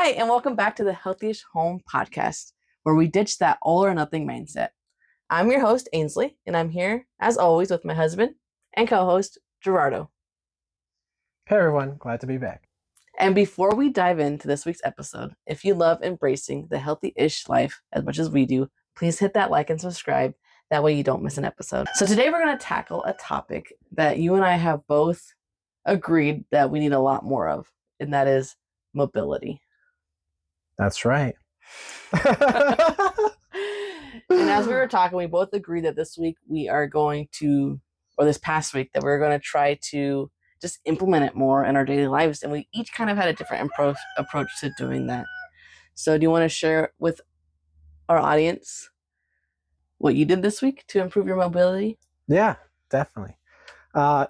Hi, and welcome back to the Healthiest Home podcast, where we ditch that all or nothing mindset. I'm your host, Ainsley, and I'm here, as always, with my husband and co-host, Gerardo. Hey everyone, glad to be back. And before we dive into this week's episode, if you love embracing the healthy-ish life as much as we do, please hit that like and subscribe. That way you don't miss an episode. So today we're going to tackle a topic that you and I have both agreed that we need a lot more of, and that is mobility. That's right. And as we were talking, we both agreed that this week we are going to, or this past week, that we're going to try to just implement it more in our daily lives. And we each kind of had a different approach to doing that. So do you want to share with our audience what you did this week to improve your mobility? Yeah, definitely.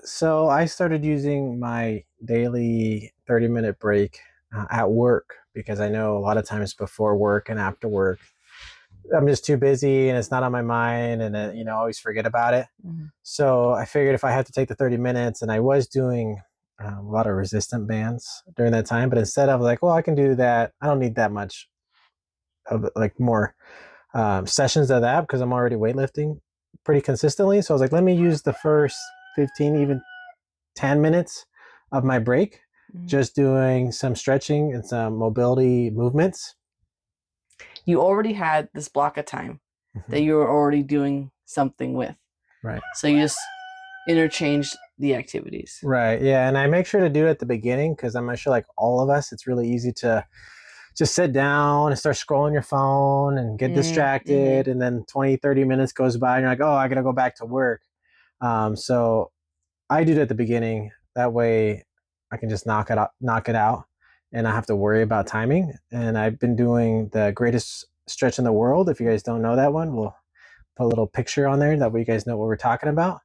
So I started using my daily 30-minute break at work because I know a lot of times before work and after work, I'm just too busy and it's not on my mind and I always forget about it. Mm-hmm. So I figured if I had to take the 30 minutes, and I was doing a lot of resistant bands during that time, but instead of like, well, I can do that. I don't need that much of like more sessions of that because I'm already weightlifting pretty consistently. So I was like, let me use the first 15, even 10 minutes of my break, just doing some stretching and some mobility movements. You already had this block of time that you were already doing something with. Right. So you just interchanged the activities. Right. Yeah. And I make sure to do it at the beginning because I'm sure like all of us, it's really easy to just sit down and start scrolling your phone and get distracted. Mm-hmm. And then 20, 30 minutes goes by and you're like, oh, I got to go back to work. So I do it at the beginning. That way I can just knock it out and I have to worry about timing. And I've been doing the greatest stretch in the world. If you guys don't know that one, we'll put a little picture on there. That way you guys know what we're talking about.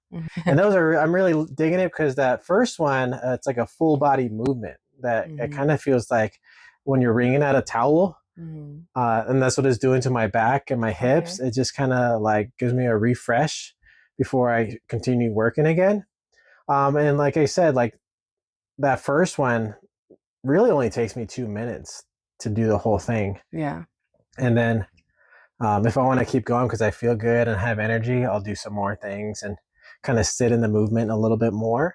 And those are, I'm really digging it because that first one, it's like a full body movement that it kind of feels like when you're wringing out a towel. And that's what it's doing to my back and my hips. Okay. It just kind of like gives me a refresh before I continue working again. And like I said, like that first one really only takes me 2 minutes to do the whole thing. Yeah. And then if I want to keep going because I feel good and have energy, I'll do some more things and kind of sit in the movement a little bit more.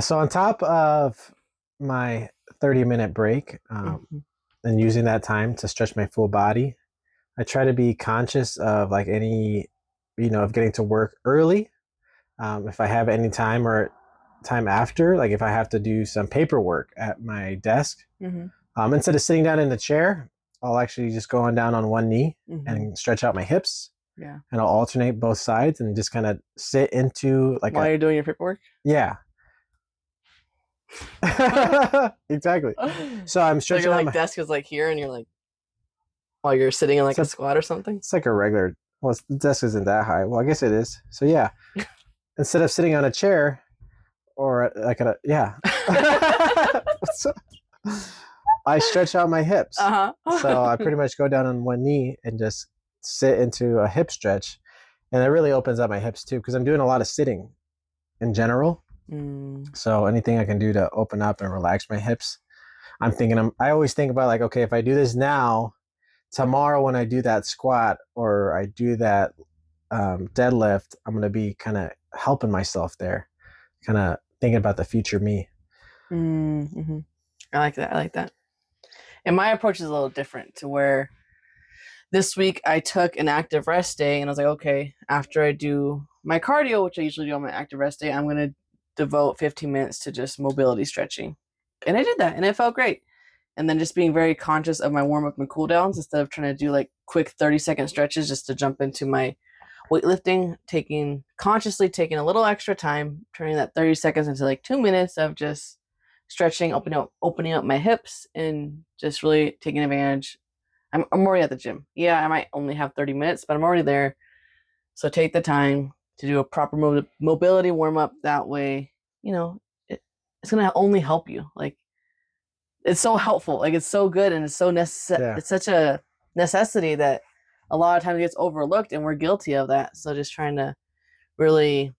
So on top of my 30-minute break and using that time to stretch my full body, I try to be conscious of like any, of getting to work early. If I have any time or time after, like if I have to do some paperwork at my desk, instead of sitting down in the chair, I'll actually just go on down on one knee and stretch out my hips. Yeah. And I'll alternate both sides and just kind of sit into like while you're doing your paperwork. Yeah. Exactly. So I'm stretching. So your like desk is like here, and you're like while you're sitting in like a squat or something. It's like a regular. Well, the desk isn't that high. Well, I guess it is. So yeah, instead of sitting on a chair or like so, I stretch out my hips. So I pretty much go down on one knee and just sit into a hip stretch. And it really opens up my hips too, because I'm doing a lot of sitting in general. So anything I can do to open up and relax my hips, I always think about like, okay, if I do this now, tomorrow when I do that squat or I do that deadlift, I'm going to be kind of helping myself there, kind of thinking about the future me. I like that. And my approach is a little different to where this week I took an active rest day and I was like, okay, after I do my cardio, which I usually do on my active rest day, I'm going to devote 15 minutes to just mobility stretching. And I did that and it felt great. And then just being very conscious of my warm-up and cool downs instead of trying to do like quick 30-second stretches just to jump into my weightlifting, consciously taking a little extra time, turning that 30 seconds into like 2 minutes of just stretching, opening up my hips and just really taking advantage. I'm already at the gym. Yeah, I might only have 30 minutes, but I'm already there. So take the time to do a proper mobility warm-up. That way, it's going to only help you. Like, it's so helpful. Like, it's so good and it's so necessary. Yeah. It's such a necessity that a lot of times it gets overlooked, and we're guilty of that. So just trying to really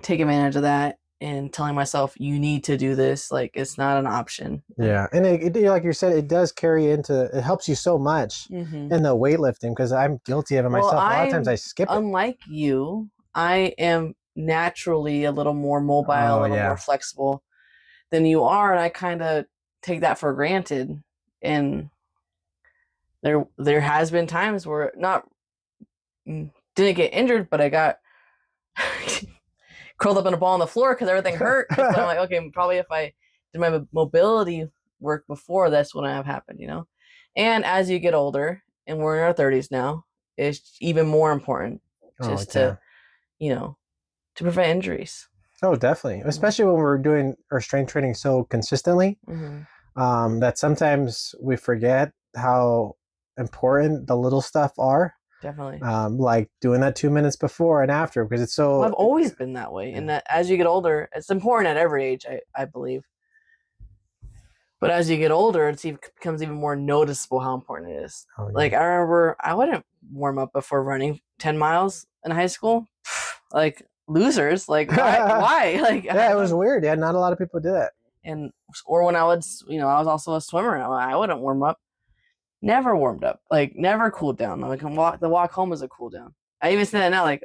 take advantage of that and telling myself, you need to do this. Like, it's not an option. Yeah. And like you said, it does carry into, it helps you so much Mm-hmm. in the weightlifting because I'm guilty of it Well, myself. A lot of times I skip it. unlike you, I am naturally a little more mobile, a Oh, little more yeah. flexible than you are, and I kind of take that for granted. And there has been times where not didn't get injured, but I got curled up in a ball on the floor because everything hurt. So I'm like, okay, probably if I did my mobility work before, that's when I have happened, you know. And as you get older, and we're in our 30s now, it's even more important just to, you know, to prevent injuries. Oh, definitely. Especially when we're doing our strength training so consistently, that sometimes we forget how important the little stuff are. Definitely. Like doing that 2 minutes before and after, because it's so. Well, I've always been that way, and that as you get older, it's important at every age, I believe. But as you get older, it becomes even more noticeable how important it is. Oh, yeah. Like, I remember I wouldn't warm up before running 10 miles in high school. Like, losers. Like, why? Like, yeah, it was weird. Yeah, not a lot of people do that. Or when I would, I was also a swimmer. I wouldn't warm up. Never warmed up. Like, never cooled down. Like, the walk home was a cool down. I even say that now. Like,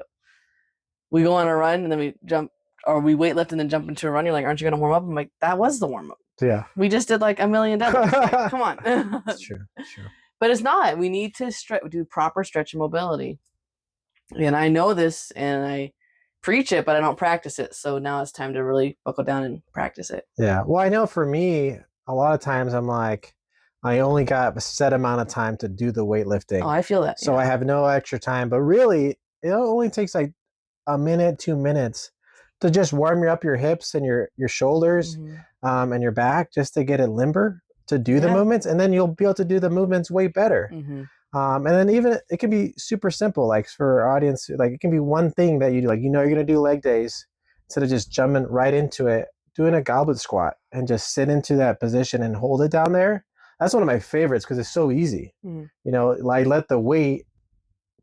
we go on a run and then we jump, or we weightlift and then jump into a run. You're like, aren't you gonna warm up? I'm like, that was the warm up. Yeah. We just did like a million deadlifts. Like, come on. It's true. It's true. But it's not. We need to do proper stretch and mobility. And I know this and I preach it, but I don't practice it. So now it's time to really buckle down and practice it. Yeah. Well, I know for me, a lot of times I'm like, I only got a set amount of time to do the weightlifting. Oh, I feel that. So I have no extra time. But really, it only takes like a minute, 2 minutes to just warm up your hips and your shoulders and your back just to get it limber to do the movements. And then you'll be able to do the movements way better. And then even it can be super simple, like for our audience, like it can be one thing that you do, like, you're going to do leg days, instead of just jumping right into it, doing a goblet squat and just sit into that position and hold it down there. That's one of my favorites because it's so easy. You know, like let the weight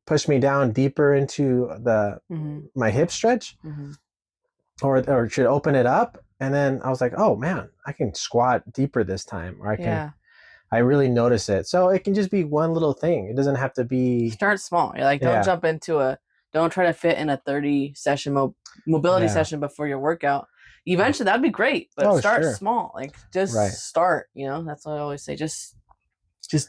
push me down deeper into my hip stretch, or should open it up. And then I was like, oh man, I can squat deeper this time, or I really notice it. So it can just be one little thing. It doesn't have to be. Start small. You're like, don't jump into don't try to fit in a 30 session mobility session before your workout. Eventually that'd be great, but start small. Like, just start, that's what I always say. Just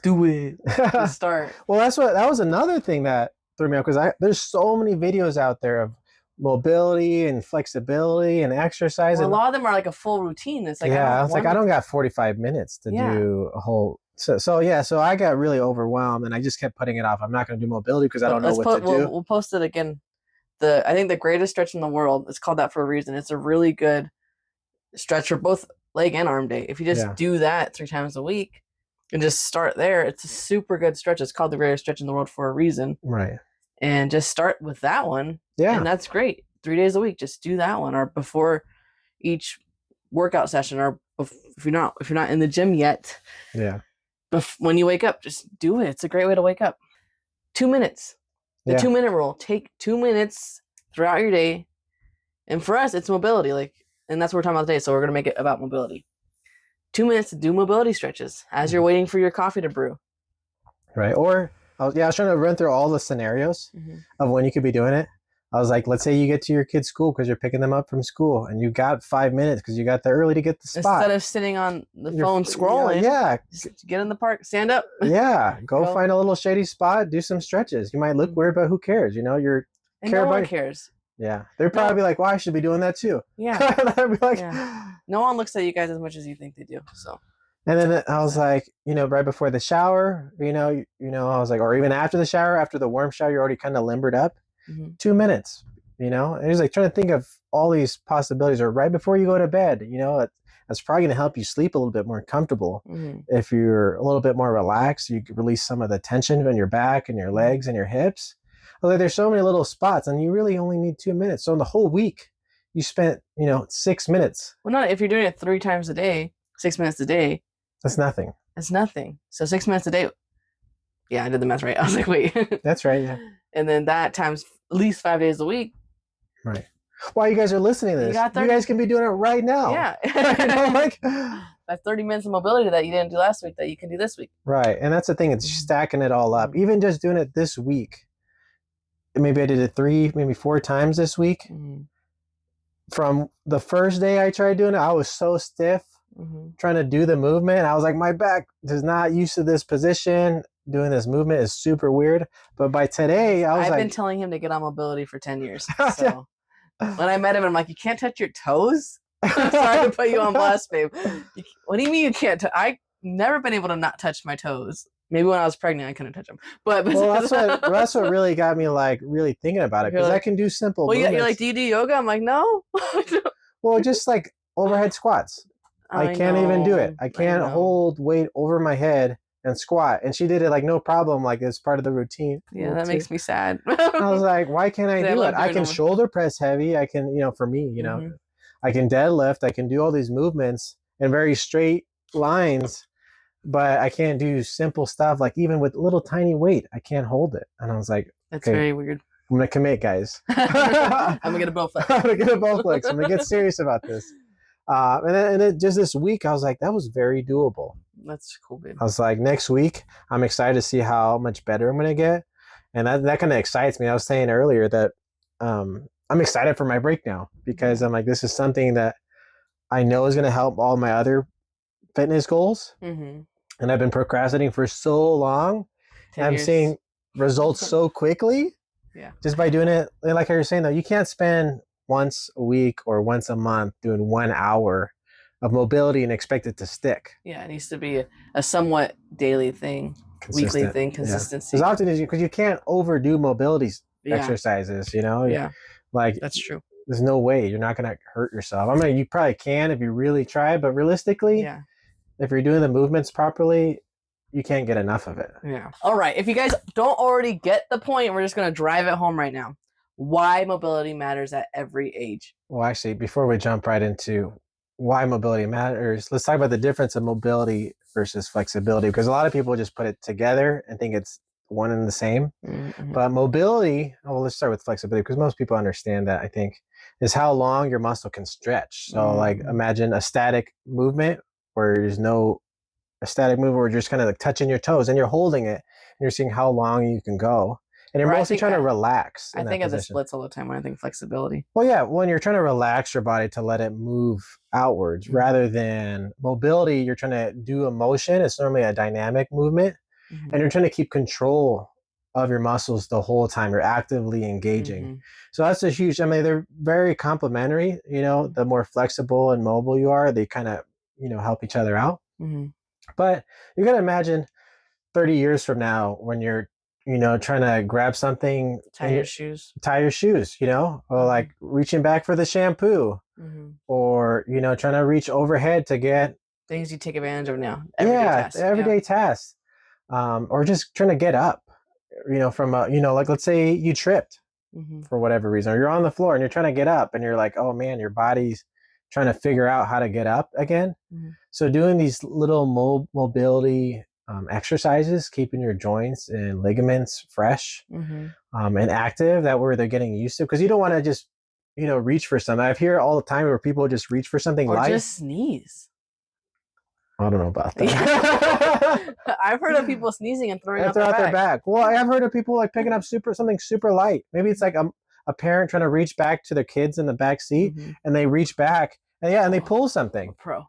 do it. Just start. Well, that was another thing that threw me off, because there's so many videos out there of mobility and flexibility and exercise. Well, a lot of them are like a full routine. It's like, I don't got 45 minutes to do a whole. So I got really overwhelmed and I just kept putting it off. I'm not going to do mobility because I don't know what to do. We'll post it again. I think the greatest stretch in the world, it's called that for a reason. It's a really good stretch for both leg and arm day. If you just do that 3 times a week and just start there, it's a super good stretch. It's called the greatest stretch in the world for a reason. Right. And just start with that one. Yeah. And that's great. 3 days a week, just do that one, or before each workout session, or if you're not in the gym yet. Yeah. When you wake up, just do it. It's a great way to wake up. 2 minutes. The 2-minute rule. Take 2 minutes throughout your day. And for us, it's mobility. And that's what we're talking about today. So we're going to make it about mobility. 2 minutes to do mobility stretches as you're waiting for your coffee to brew. Right. Or, I was trying to run through all the scenarios of when you could be doing it. I was like, let's say you get to your kid's school because you're picking them up from school and you got 5 minutes because you got there early to get the spot. Instead of sitting on the phone scrolling. Just get in the park, stand up. Yeah. Go find a little shady spot, do some stretches. You might look weird, but who cares? No one cares. Yeah. They'd probably be like, well, I should be doing that too. Yeah. I'd be like, no one looks at you guys as much as you think they do. So. And then I was like, right before the shower, I was like, or even after the shower, after the warm shower, you're already kind of limbered up. 2 minutes, and it was like trying to think of all these possibilities, or right before you go to bed, that's probably going to help you sleep a little bit more comfortable. If you're a little bit more relaxed, you can release some of the tension in your back and your legs and your hips. Like, there's so many little spots, and you really only need 2 minutes. So in the whole week, you spent 6 minutes. Well, not if you're doing it 3 times a day, 6 minutes a day. That's nothing. That's nothing. So 6 minutes a day. Yeah, I did the math right. I was like, wait. That's right. Yeah. And then that times at least 5 days a week. Right. while you guys are listening to You this, got you 30 guys can be doing it right now. Yeah. You know, like That's 30 minutes of mobility that you didn't do last week that you can do this week. right. And that's the thing, it's stacking it all up. Even just doing it this week. Maybe I did it 3, maybe 4 times this week. From the first day I tried doing it, I was so stiff trying to do the movement. I was like, my back is not used to this position. Doing this movement is super weird. But by today, I was I've been telling him to get on mobility for 10 years. So when I met him, I'm like, you can't touch your toes? I'm sorry to put you on blast, babe. What do you mean you can't? I've never been able to not touch my toes. Maybe when I was pregnant, I couldn't touch them. But well, that's what really got me like really thinking about it, because I can do simple movements. You're like, do you do yoga? I'm like, no. Well, just like overhead squats. I can't even do it. I can't hold weight over my head and squat. And she did it like no problem, like it's part of the routine. Yeah, that makes me sad. I was like, why can't I do it? I can shoulder press heavy. I can, for me, I can deadlift. I can do all these movements in very straight lines, but I can't do simple stuff. Like even with little tiny weight, I can't hold it. And I was like, that's very weird. I'm going to commit, guys. I'm going to get a Bowflex. I'm going to get a Bowflex. I'm going to get serious about this. And then just this week, I was like, that was very doable. That's cool, babe. I was like, next week, I'm excited to see how much better I'm going to get. And that kind of excites me. I was saying earlier that I'm excited for my break now, because I'm like, this is something that I know is going to help all my other fitness goals. And I've been procrastinating for so long. And I'm seeing results so quickly. Yeah. Just by doing it. Like how you're saying, though, you can't spend once a week or once a month doing 1 hour of mobility and expect it to stick. Yeah, it needs to be a somewhat daily thing, weekly thing, consistency. As often as because you can't overdo mobility exercises, Yeah, like that's true. There's no way you're not gonna hurt yourself. I mean, you probably can if you really try, but realistically, if you're doing the movements properly, you can't get enough of it. Yeah. All right. If you guys don't already get the point, we're just gonna drive it home right now. Why mobility matters at every age. Well, actually, before we jump right into why mobility matters, let's talk about the difference of mobility versus flexibility, because a lot of people just put it together and think it's one and the same. But mobility, let's start with flexibility, because most people understand that, I think, is how long your muscle can stretch. So like imagine a static movement where there's no a static movement where you're just kind of like touching your toes and you're holding it and you're seeing how long you can go. And you're mostly trying to relax. I think of the splits all the time when I think flexibility. Well, yeah, when you're trying to relax your body to let it move outwards rather than mobility, you're trying to do a motion. It's normally a dynamic movement, and you're trying to keep control of your muscles the whole time. You're actively engaging. So that's a huge, they're very complementary. The more flexible and mobile you are, they kind of, help each other out. But you got to imagine 30 years from now when you're trying to grab something, tie your shoes, or like reaching back for the shampoo, or trying to reach overhead to get things you take advantage of now. Everyday tasks, or just trying to get up, from like let's say you tripped for whatever reason, or you're on the floor and you're trying to get up and you're like, oh man, your body's trying to figure out how to get up again. So doing these little mobility exercises, keeping your joints and ligaments fresh and active, that where they're getting used to, because you don't want to just reach for something. I hear all the time where people just reach for something or light, just sneeze. I don't know about that. I've heard of people sneezing and throwing out their back. Well, I've heard of people like picking up something super light. Maybe it's like a parent trying to reach back to their kids in the back seat, and they reach back and they pull something. Pro.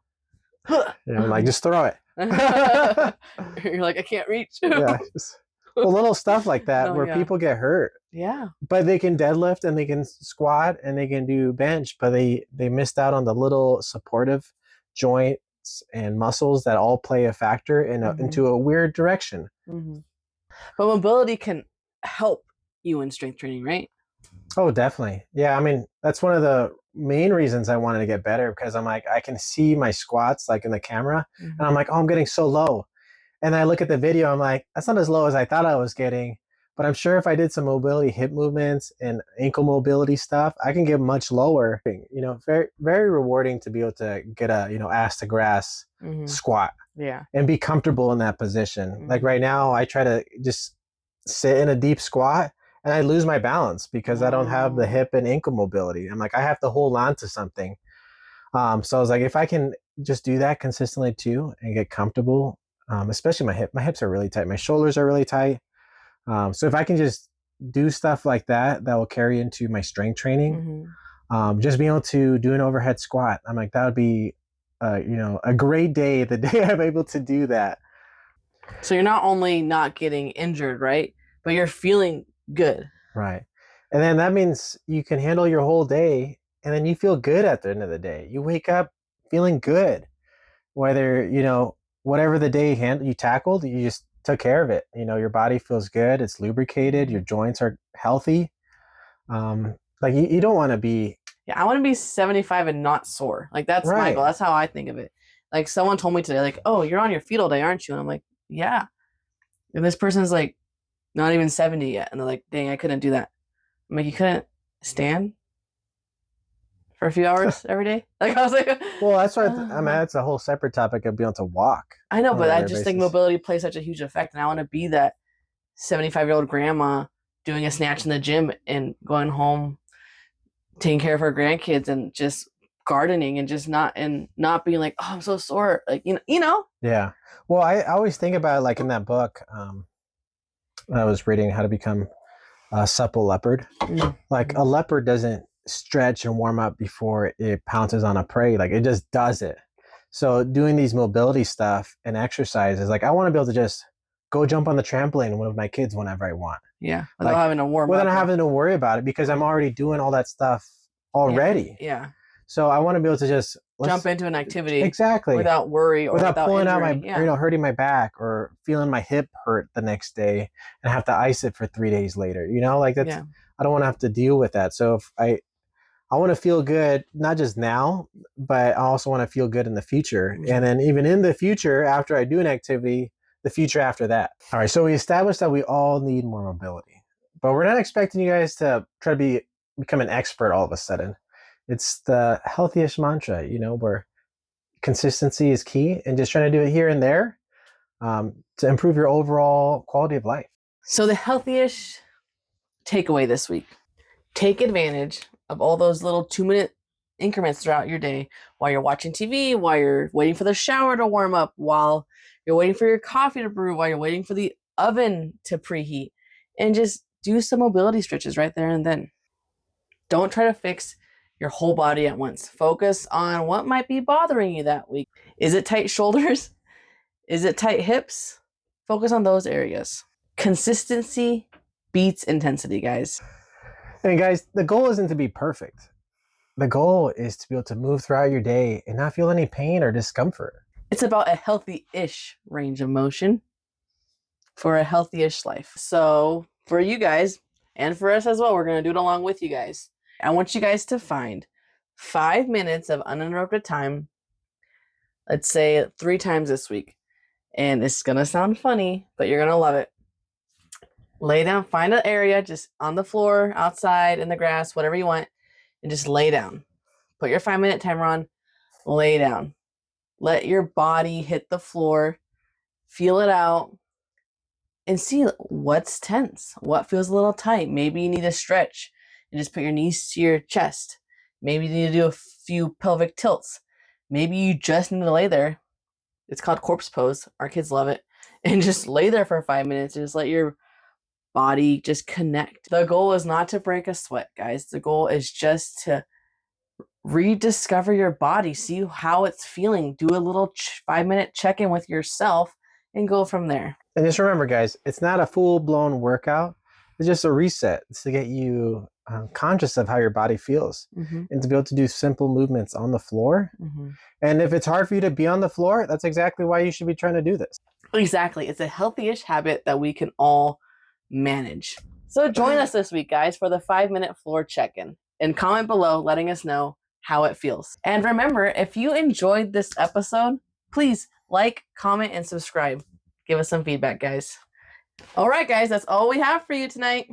Like just throw it. You're like, I can't reach. Well, little stuff like that where people get hurt. Yeah. But they can deadlift and they can squat and they can do bench, but they missed out on the little supportive joints and muscles that all play a factor into a weird direction. But mobility can help you in strength training, right? Oh, definitely. Yeah, that's one of the main reasons I wanted to get better, because I'm like, I can see my squats like in the camera, and I'm like, oh, I'm getting so low. And I look at the video, I'm like, that's not as low as I thought I was getting. But I'm sure if I did some mobility hip movements and ankle mobility stuff, I can get much lower. Very, very rewarding to be able to get a, ass to grass squat. Yeah. And be comfortable in that position. Like right now, I try to just sit in a deep squat, and I lose my balance because I don't have the Wow. hip and ankle mobility. I'm like, I have to hold on to something. So I was like, if I can just do that consistently too and get comfortable, especially my hips are really tight, my shoulders are really tight. So if I can just do stuff like that, that will carry into my strength training. Mm-hmm. Just being able to do an overhead squat, I'm like, that would be, a great day. The day I'm able to do that. So you're not only not getting injured, right? But you're feeling good. Right. And then that means you can handle your whole day and then you feel good at the end of the day. You wake up feeling good, whether, whatever the day you tackled, you just took care of it. Your body feels good. It's lubricated. Your joints are healthy. Like you don't want to be Yeah, I want to be 75 and not sore. Like that's my goal. right. That's how I think of it. Like someone told me today, like, "Oh, you're on your feet all day, aren't you?" And I'm like, "Yeah." And this person's like, not even 70 yet, and they're like, "Dang, I couldn't do that." I'm like, "You couldn't stand for a few hours every day?" Like I was like, Well, that's why I mean, that's a whole separate topic of being able to walk I know, on a but I regular just think basis. mobility plays such a huge effect, and I want to be that 75-year-old grandma doing a snatch in the gym and going home taking care of her grandkids and just gardening and just not being like, oh, I'm so sore. Like, Yeah. Well, I always think about it like in that book, I was reading How to Become a Supple Leopard. Mm. Like a leopard doesn't stretch and warm up before it pounces on a prey. Like it just does it. So doing these mobility stuff and exercises, like I want to be able to just go jump on the trampoline with my kids whenever I want. Yeah, without Like having to warm without up. having to worry about it because I'm already doing all that stuff Yeah, already. yeah. So I want to be able to just Jump into an activity exactly without worry or without without pulling out my injury. or, Yeah, hurting my back or feeling my hip hurt the next day and have to ice it for 3 days later. Like that's yeah. I don't want to have to deal with that. So if I want to feel good not just now, but I also want to feel good in the future. Mm-hmm. And then even in the future, after I do an activity, the future after that. All right. So we established that we all need more mobility, but we're not expecting you guys to try to become an expert all of a sudden. It's the healthiest mantra, where consistency is key and just trying to do it here and there to improve your overall quality of life. So the healthiest takeaway this week: take advantage of all those little 2-minute increments throughout your day while you're watching TV, while you're waiting for the shower to warm up, while you're waiting for your coffee to brew, while you're waiting for the oven to preheat, and just do some mobility stretches right there and then. Don't try to fix your whole body at once. Focus on what might be bothering you that week. Is it tight shoulders? Is it tight hips? Focus on those areas. Consistency beats intensity, guys. And guys, the goal isn't to be perfect. The goal is to be able to move throughout your day and not feel any pain or discomfort. It's about a healthy-ish range of motion for a healthy-ish life. So for you guys, and for us as well, we're going to do it along with you guys. I want you guys to find 5 minutes of uninterrupted time, let's say 3 times this week. And it's going to sound funny, but you're going to love it. Lay down, find an area just on the floor, outside, in the grass, whatever you want, and just lay down. Put your 5-minute timer on, lay down. Let your body hit the floor, feel it out, and see what's tense, what feels a little tight. Maybe you need to stretch and just put your knees to your chest. Maybe you need to do a few pelvic tilts. Maybe you just need to lay there. It's called corpse pose. Our kids love it. And just lay there for 5 minutes and just let your body just connect. The goal is not to break a sweat, guys. The goal is just to rediscover your body, see how it's feeling, do a little 5-minute check-in with yourself and go from there. And just remember, guys, it's not a full-blown workout. It's just a reset. It's to get you conscious of how your body feels and to be able to do simple movements on the floor. And if it's hard for you to be on the floor, that's exactly why you should be trying to do this. Exactly. It's a healthy-ish habit that we can all manage. So join us this week, guys, for the 5-minute floor check-in, and comment below letting us know how it feels. And remember, if you enjoyed this episode, please like, comment, and subscribe. Give us some feedback, guys. All right, guys, that's all we have for you tonight.